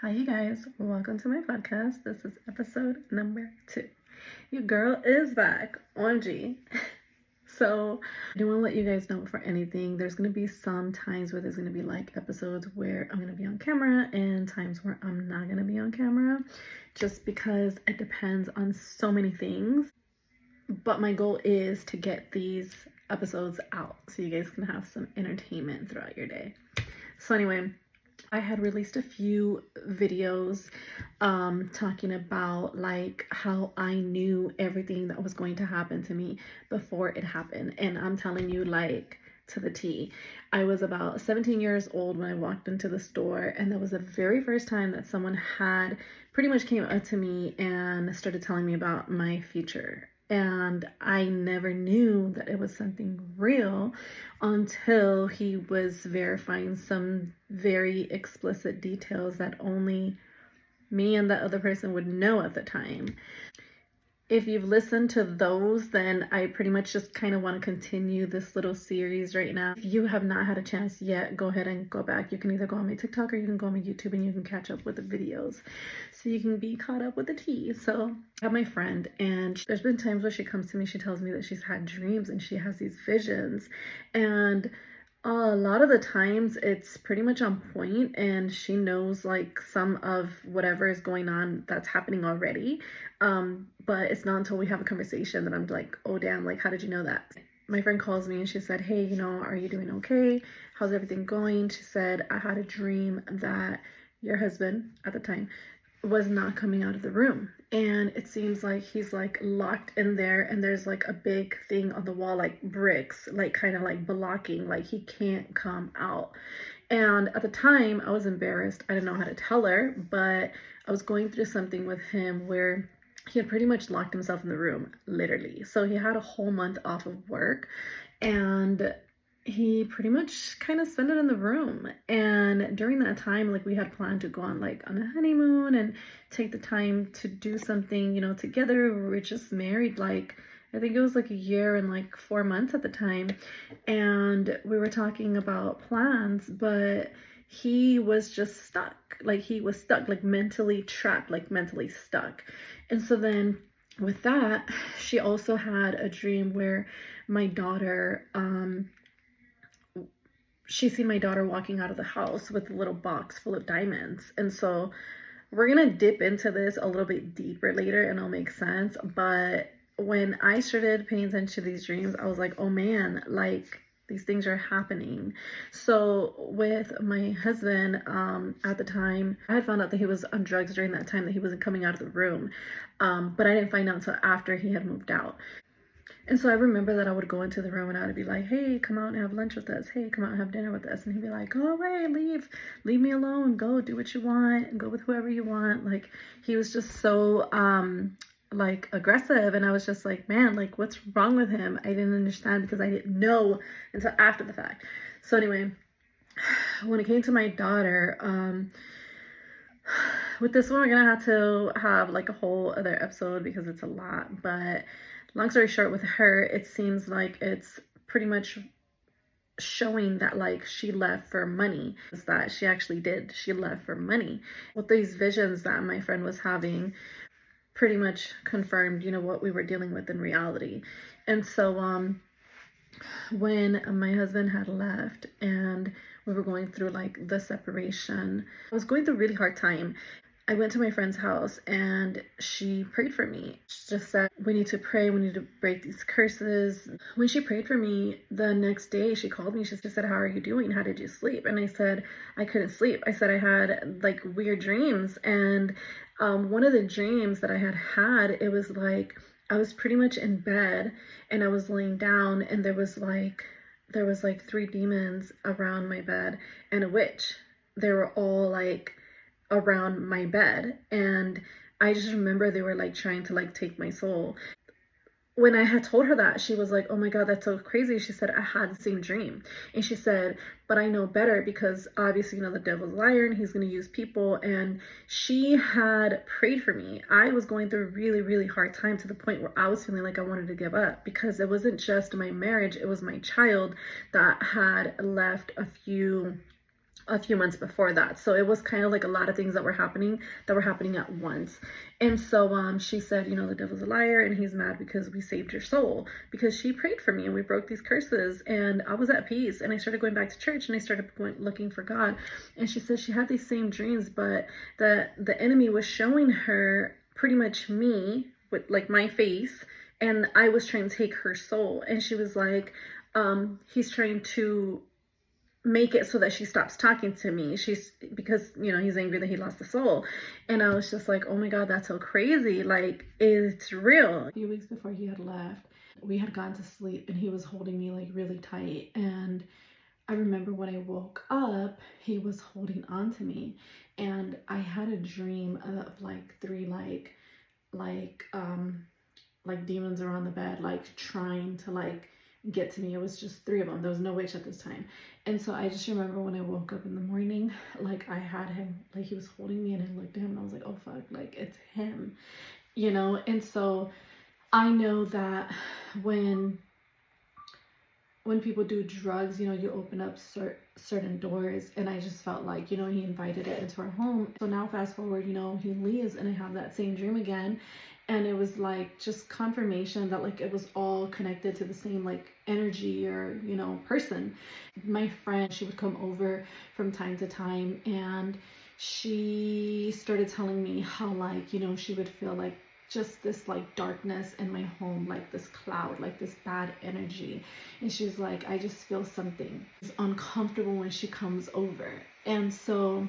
Hi, you guys. Welcome to my podcast. This is episode number 2. Your girl is back. OMG. So, I do want to let you guys know for anything. There's going to be some times where there's going to be like episodes where I'm going to be on camera and times where I'm not going to be on camera just because it depends on so many things. But my goal is to get these episodes out so you guys can have some entertainment throughout your day. So, anyway. I had released a few videos talking about like how I knew everything that was going to happen to me before it happened. And I'm telling you, like, to the T. I was about 17 years old when I walked into the store, and that was the very first time that someone had pretty much came up to me and started telling me about my future. And I never knew that it was something real until he was verifying some very explicit details that only me and the other person would know at the time. If you've listened to those, then I pretty much just kind of want to continue this little series right now. If you have not had a chance yet, go ahead and go back. You can either go on my TikTok or you can go on my YouTube and you can catch up with the videos so you can be caught up with the tea. So I have my friend, and there's been times where she comes to me, she tells me that she's had dreams and she has these visions, and a lot of the times it's pretty much on point, and she knows like some of whatever is going on that's happening already. But it's not until we have a conversation that I'm like, oh damn, like how did you know that? My friend calls me and she said, hey, are you doing okay? How's everything going? She said, I had a dream that your husband at the time was not coming out of the room, and it seems like he's like locked in there, and there's like a big thing on the wall, like bricks, like kind of like blocking, like he can't come out. And at the time I was embarrassed. I didn't know how to tell her, but I was going through something with him where he had pretty much locked himself in the room, literally. So he had a whole month off of work, and he pretty much kind of spent it in the room. And during that time, like, we had planned to go on like on a honeymoon and take the time to do something, together. We were just married, like, I think it was like a year and like 4 months at the time. And we were talking about plans, but he was just stuck. Like, he was stuck, like mentally trapped, like mentally stuck. And so then with that, she also had a dream where my daughter, she seen my daughter walking out of the house with a little box full of diamonds. And so we're gonna dip into this a little bit deeper later and it'll make sense. But when I started paying attention to these dreams, I was like, oh man, like, these things are happening. So with my husband, at the time, I had found out that he was on drugs during that time, that he wasn't coming out of the room. But I didn't find out until after he had moved out. And so I remember that I would go into the room and I would be like, hey, come out and have lunch with us. Hey, come out and have dinner with us. And he'd be like, go away, leave me alone. Go do what you want and go with whoever you want. Like, he was just so, like, aggressive. And I was just like, man, like, what's wrong with him? I didn't understand because I didn't know until after the fact. So anyway, when it came to my daughter, with this one, we're gonna have to have like a whole other episode because it's a lot. But long story short, with her, it seems like it's pretty much showing that like she left for money. Is that she actually did. She left for money. With these visions that my friend was having, pretty much confirmed, what we were dealing with in reality. And so when my husband had left and we were going through like the separation, I was going through a really hard time. I went to my friend's house and she prayed for me. She just said, we need to pray. We need to break these curses. When she prayed for me, the next day she called me. She just said, how are you doing? How did you sleep? And I said, I couldn't sleep. I said I had like weird dreams. And one of the dreams that I had, it was like, I was pretty much in bed and I was laying down, and there was like 3 demons around my bed and a witch. They were all like around my bed, and I just remember they were like trying to like take my soul. When I had told her that, she was like, oh my God, that's so crazy. She said, I had the same dream. And she said, but I know better because obviously, the devil's a liar and he's going to use people. And she had prayed for me. I was going through a really, really hard time to the point where I was feeling like I wanted to give up, because it wasn't just my marriage. It was my child that had left a few a few months before that. So it was kind of like a lot of things that were happening at once. And so she said, you know, the devil's a liar and he's mad because we saved your soul, because she prayed for me and we broke these curses, and I was at peace, and I started going back to church and I started looking for God. And she said she had these same dreams, but the enemy was showing her pretty much me with like my face, and I was trying to take her soul. And she was like, he's trying to make it so that she stops talking to me. She's, because, you know, he's angry that he lost the soul. And I was just like, oh my God, that's so crazy. Like, it's real. A few weeks before he had left, we had gone to sleep and he was holding me like really tight. And I remember when I woke up, he was holding on to me. And I had a dream of like three like demons around the bed, like trying to like get to me. It was just three of them. There was no witch at this time. And so I just remember when I woke up in the morning, like I had him, like he was holding me, and I looked at him and I was like, oh fuck, like it's him, you know? And so I know that when people do drugs, you know, you open up certain doors, and I just felt like, you know, he invited it into our home. So now fast forward, you know, he leaves and I have that same dream again. And it was like just confirmation that like it was all connected to the same like energy or, you know, person. My friend, she would come over from time to time, and she started telling me how like, you know, she would feel like just this like darkness in my home, like this cloud, like this bad energy. And she's like, I just feel something is uncomfortable when she comes over. And so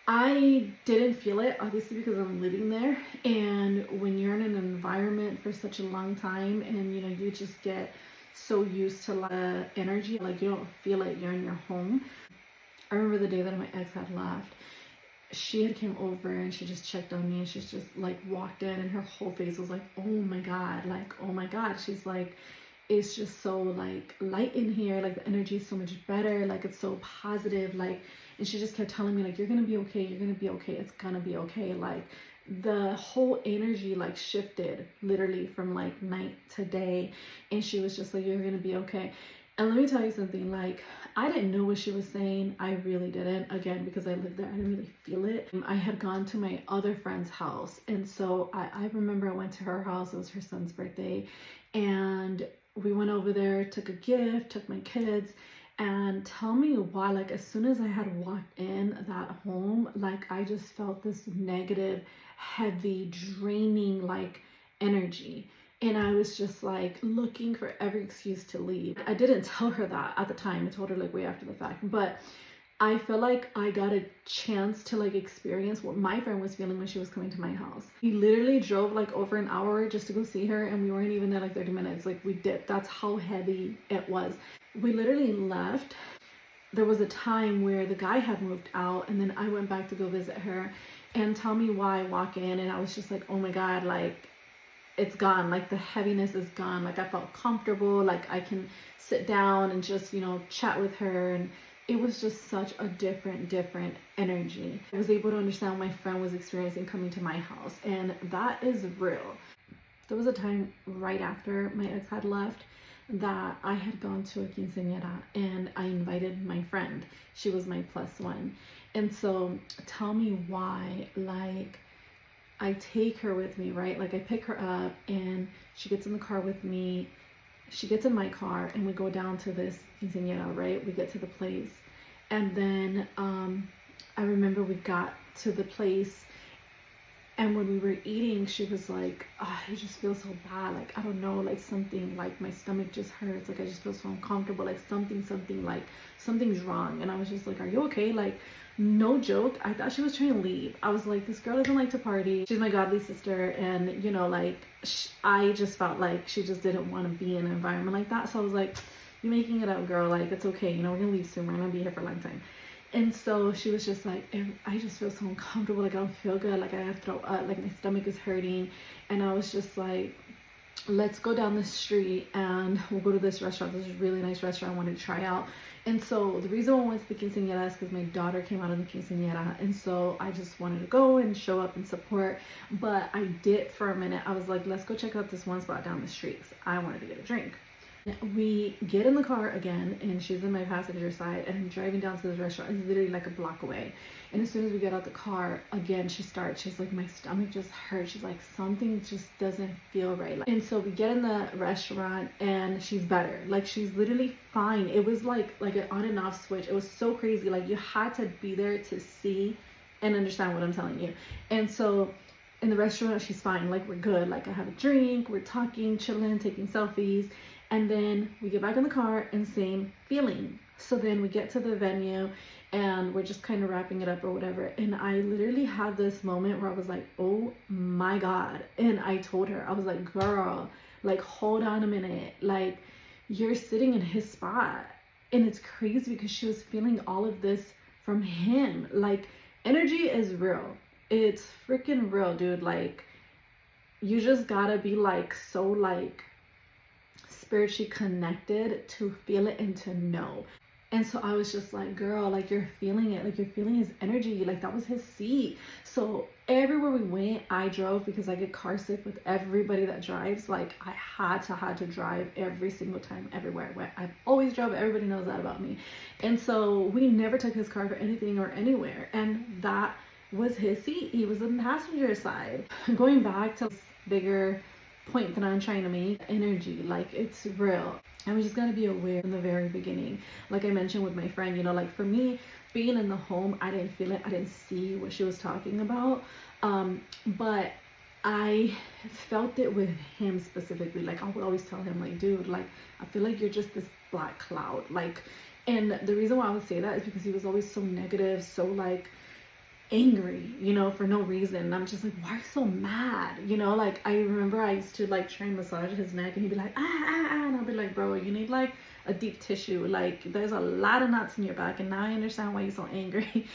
I didn't feel it, obviously, because I'm living there. And when you're in an environment for such a long time, and you know, you just get so used to the energy, like you don't feel it, you're in your home. I remember the day that my ex had left, she had came over and she just checked on me, and she's just like walked in, and her whole face was like, oh my God, like, oh my God. She's like, it's just so like light in here, like the energy is so much better, like it's so positive, like. And she just kept telling me like, you're gonna be okay, you're gonna be okay, it's gonna be okay. Like the whole energy like shifted literally from like night to day. And she was just like, you're gonna be okay. And let me tell you something, like I didn't know what she was saying. I really didn't. Again, because I lived there, I didn't really feel it. I had gone to my other friend's house, and so I remember I went to her house. It was her son's birthday, and we went over there, took a gift, took my kids. And tell me why, like as soon as I had walked in that home, like I just felt this negative, heavy, draining like energy. And I was just like looking for every excuse to leave. I didn't tell her that at the time. I told her like way after the fact. But I feel like I got a chance to like experience what my friend was feeling when she was coming to my house. We literally drove like over an hour just to go see her, and we weren't even there like 30 minutes. Like we did. That's how heavy it was. We literally left. There was a time where the guy had moved out, and then I went back to go visit her. And tell me why I walk in and I was just like, oh my God, like it's gone. Like the heaviness is gone. Like I felt comfortable. Like I can sit down and just, you know, chat with her. And it was just such a different energy. I was able to understand what my friend was experiencing coming to my house. And that is real. There was a time right after my ex had left that I had gone to a quinceañera, and I invited my friend. She was my plus one. And so tell me why, like I take her with me, right? Like I pick her up and she gets in the car with me. She gets in my car and we go down to this quinceañera, right? We get to the place. And then I remember we got to the place, and when we were eating, she was like, oh, I just feel so bad. Like, I don't know, like something, like my stomach just hurts. Like, I just feel so uncomfortable. Like something, like something's wrong. And I was just like, are you okay? Like, no joke. I thought she was trying to leave. I was like, this girl doesn't like to party. She's my godly sister. And, you know, like, I just felt like she just didn't want to be in an environment like that. So I was like, you're making it up, girl. Like, it's okay. You know, we're going to leave soon. We're going to be here for a long time. And so she was just like, I just feel so uncomfortable, like I don't feel good, like I have to throw up, like my stomach is hurting. And I was just like, let's go down the street and we'll go to this restaurant. This is a really nice restaurant I wanted to try out. And so the reason I went to the quinceañera is because my daughter came out of the quinceañera. And so I just wanted to go and show up and support. But I did for a minute. I was like, let's go check out this one spot down the street, 'cause I wanted to get a drink. We get in the car again, and she's in my passenger side, and I'm driving down to this restaurant. It's literally like a block away. And as soon as we get out the car, again, she's like, my stomach just hurts. She's like, something just doesn't feel right. And so we get in the restaurant, and she's better. Like, she's literally fine. It was like an on and off switch. It was so crazy. Like, you had to be there to see and understand what I'm telling you. And so in the restaurant, she's fine. Like, we're good. Like, I have a drink, we're talking, chilling, taking selfies. And then we get back in the car and same feeling. So then we get to the venue and we're just kind of wrapping it up or whatever. And I literally had this moment where I was like, oh my God. And I told her, I was like, girl, like, hold on a minute. Like, you're sitting in his spot. And it's crazy because she was feeling all of this from him. Like, energy is real. It's freaking real, dude. Like, you just gotta be like so like spiritually connected to feel it and to know. And so I was just like, girl, like, you're feeling it. Like, you're feeling his energy. Like, that was his seat. So everywhere we went, I drove because I get car sick with everybody that drives. Like, I had to drive every single time, everywhere I went. I've always drove. Everybody knows that about me. And so we never took his car for anything or anywhere. And that was his seat. He was on the passenger side. Going back to this bigger point that I'm trying to make, energy, like, it's real. And we just got to be aware from the very beginning. Like I mentioned with my friend, you know, like, for me, being in the home, I didn't feel it. I didn't see what she was talking about. But I felt it with him specifically. Like, I would always tell him, like, dude, like, I feel like you're just this black cloud. Like, and the reason why I would say that is because he was always so negative, so like angry, you know, for no reason. And I'm just like, why are you so mad? You know, like, I remember I used to like try and massage his neck and he'd be like, and I'll be like, bro, you need like a deep tissue. Like, there's a lot of knots in your back, and now I understand why you're so angry.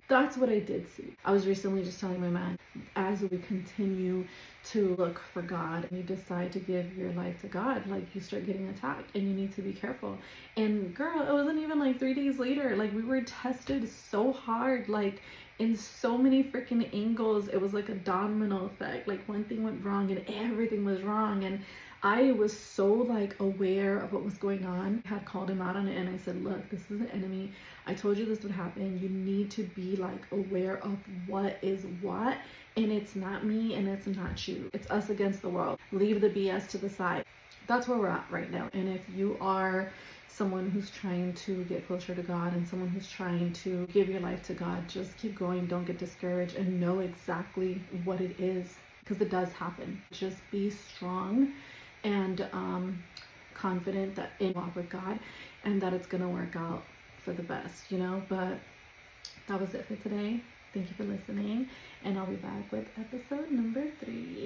That's what I did see. I was recently just telling my man, as we continue to look for God and you decide to give your life to God, like, you start getting attacked and you need to be careful. And girl, it wasn't even like 3 days later. Like, we were tested so hard, like, in so many freaking angles. It was like a domino effect. Like, one thing went wrong and everything was wrong. And I was so like aware of what was going on. I had called him out on it and I said, look, this is an enemy. I told you this would happen. You need to be like aware of what is what. And it's not me and it's not you. It's us against the world. Leave the BS to the side. That's where we're at right now. And if you are someone who's trying to get closer to God and someone who's trying to give your life to God, just keep going. Don't get discouraged and know exactly what it is, because it does happen. Just be strong and confident that in walk with God and that it's gonna work out for the best, you know. But that was it for today. Thank you for listening, and I'll be back with episode number 3.